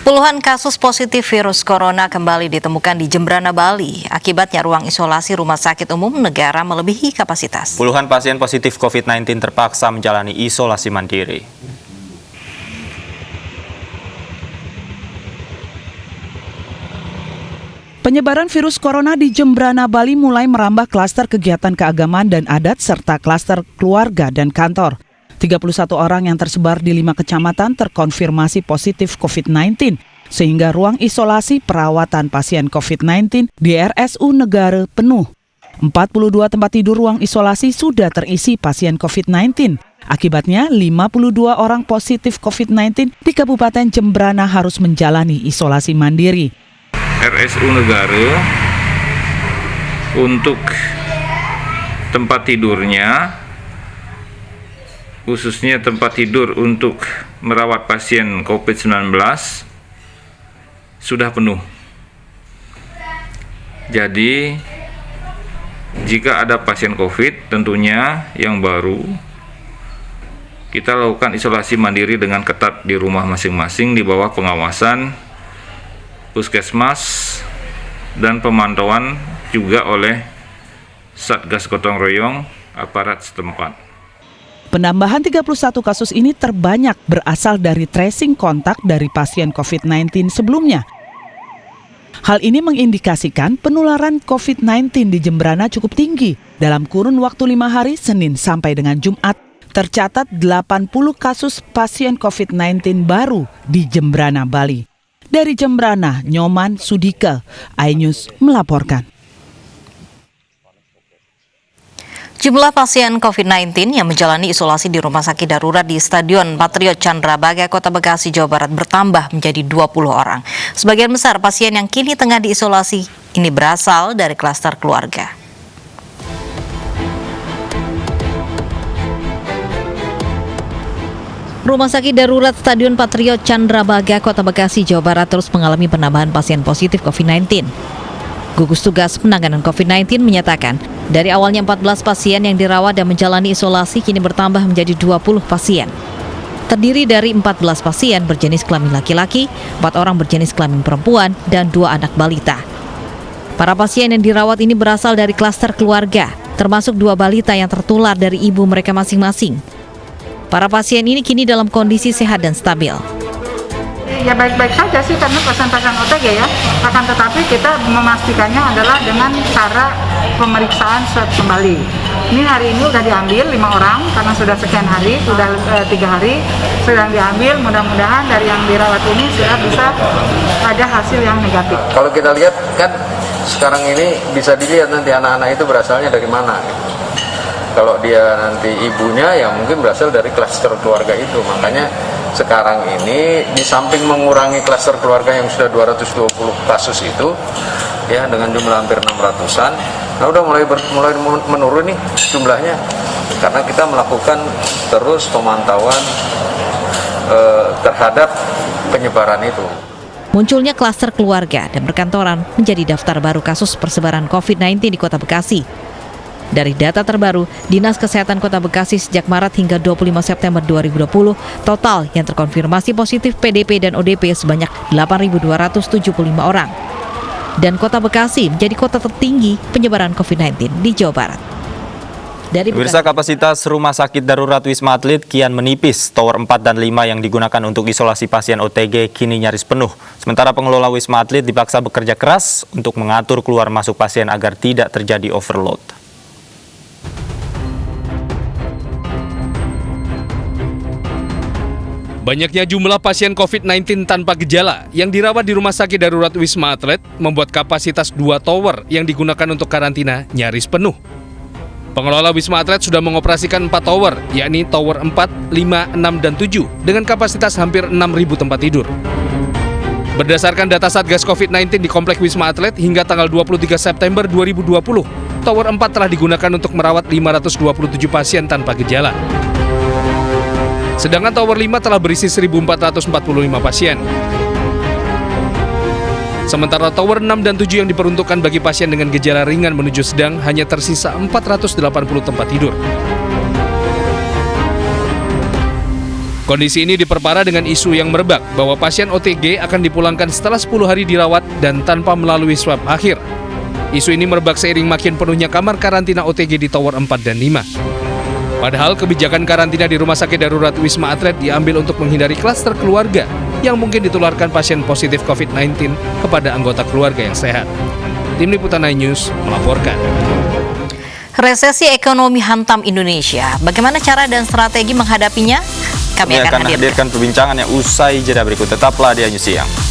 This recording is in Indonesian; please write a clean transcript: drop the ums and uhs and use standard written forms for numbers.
Puluhan kasus positif virus corona kembali ditemukan di Jembrana, Bali. Akibatnya ruang isolasi Rumah Sakit Umum Negara melebihi kapasitas. Puluhan pasien positif COVID-19 terpaksa menjalani isolasi mandiri. Penyebaran virus corona di Jembrana, Bali mulai merambah klaster kegiatan keagamaan dan adat serta klaster keluarga dan kantor. 31 orang yang tersebar di 5 kecamatan terkonfirmasi positif COVID-19, sehingga ruang isolasi perawatan pasien COVID-19 di RSU Negara penuh. 42 tempat tidur ruang isolasi sudah terisi pasien COVID-19. Akibatnya 52 orang positif COVID-19 di Kabupaten Jembrana harus menjalani isolasi mandiri. RSU Negara untuk tempat tidurnya, khususnya tempat tidur untuk merawat pasien COVID-19 sudah penuh. Jadi jika ada pasien COVID tentunya yang baru, kita lakukan isolasi mandiri dengan ketat di rumah masing-masing di bawah pengawasan Puskesmas dan pemantauan juga oleh Satgas Gotong Royong aparat setempat. Penambahan 31 kasus ini terbanyak berasal dari tracing kontak dari pasien COVID-19 sebelumnya. Hal ini mengindikasikan penularan COVID-19 di Jembrana cukup tinggi. Dalam kurun waktu 5 hari, Senin sampai dengan Jumat, tercatat 80 kasus pasien COVID-19 baru di Jembrana, Bali. Dari Jembrana, Nyoman Sudika, iNews melaporkan. Jumlah pasien COVID-19 yang menjalani isolasi di rumah sakit darurat di Stadion Patriot Candrabaga, Kota Bekasi, Jawa Barat bertambah menjadi 20 orang. Sebagian besar pasien yang kini tengah diisolasi ini berasal dari klaster keluarga. Rumah sakit darurat Stadion Patriot Candrabaga, Kota Bekasi, Jawa Barat terus mengalami penambahan pasien positif COVID-19. Gugus Tugas Penanganan COVID-19 menyatakan, dari awalnya 14 pasien yang dirawat dan menjalani isolasi kini bertambah menjadi 20 pasien. Terdiri dari 14 pasien berjenis kelamin laki-laki, 4 orang berjenis kelamin perempuan, dan 2 anak balita. Para pasien yang dirawat ini berasal dari klaster keluarga, termasuk 2 balita yang tertular dari ibu mereka masing-masing. Para pasien ini kini dalam kondisi sehat dan stabil. Ya baik-baik saja sih karena pasien-pasien OTG ya, akan tetapi kita memastikannya adalah dengan cara pemeriksaan swab kembali. Ini hari ini sudah diambil 5 orang karena sudah sekian hari, sudah 3 hari sudah diambil. Mudah-mudahan dari yang dirawat ini sudah bisa ada hasil yang negatif. Kalau kita lihat kan sekarang ini bisa dilihat nanti anak-anak itu berasalnya dari mana. Kalau dia nanti ibunya ya mungkin berasal dari klaster keluarga itu, makanya sekarang ini di samping mengurangi klaster keluarga yang sudah 220 kasus itu ya dengan jumlah hampir 600-an, nah udah mulai menurun nih jumlahnya karena kita melakukan terus pemantauan terhadap penyebaran itu. Munculnya klaster keluarga dan perkantoran menjadi daftar baru kasus persebaran COVID-19 di Kota Bekasi. Dari data terbaru, Dinas Kesehatan Kota Bekasi sejak Maret hingga 25 September 2020, total yang terkonfirmasi positif PDP dan ODP sebanyak 8.275 orang. Dan Kota Bekasi menjadi kota tertinggi penyebaran COVID-19 di Jawa Barat. Pemirsa, kapasitas Rumah Sakit Darurat Wisma Atlet kian menipis. Tower 4 dan 5 yang digunakan untuk isolasi pasien OTG kini nyaris penuh. Sementara pengelola Wisma Atlet dipaksa bekerja keras untuk mengatur keluar masuk pasien agar tidak terjadi overload. Banyaknya jumlah pasien COVID-19 tanpa gejala yang dirawat di Rumah Sakit Darurat Wisma Atlet membuat kapasitas 2 tower yang digunakan untuk karantina nyaris penuh. Pengelola Wisma Atlet sudah mengoperasikan 4 tower, yakni Tower 4, 5, 6, dan 7, dengan kapasitas hampir 6.000 tempat tidur. Berdasarkan data Satgas COVID-19 di Kompleks Wisma Atlet hingga tanggal 23 September 2020, Tower 4 telah digunakan untuk merawat 527 pasien tanpa gejala. Sedangkan Tower 5 telah berisi 1.445 pasien. Sementara Tower 6 dan 7 yang diperuntukkan bagi pasien dengan gejala ringan menuju sedang hanya tersisa 480 tempat tidur. Kondisi ini diperparah dengan isu yang merebak bahwa pasien OTG akan dipulangkan setelah 10 hari dirawat dan tanpa melalui swab akhir. Isu ini merebak seiring makin penuhnya kamar karantina OTG di Tower 4 dan 5. Padahal kebijakan karantina di Rumah Sakit Darurat Wisma Atlet diambil untuk menghindari klaster keluarga yang mungkin ditularkan pasien positif COVID-19 kepada anggota keluarga yang sehat. Tim Liputan iNews melaporkan. Resesi ekonomi hantam Indonesia. Bagaimana cara dan strategi menghadapinya? Kami akan hadirkan perbincangannya usai jeda berikut. Tetaplah di iNews Siang.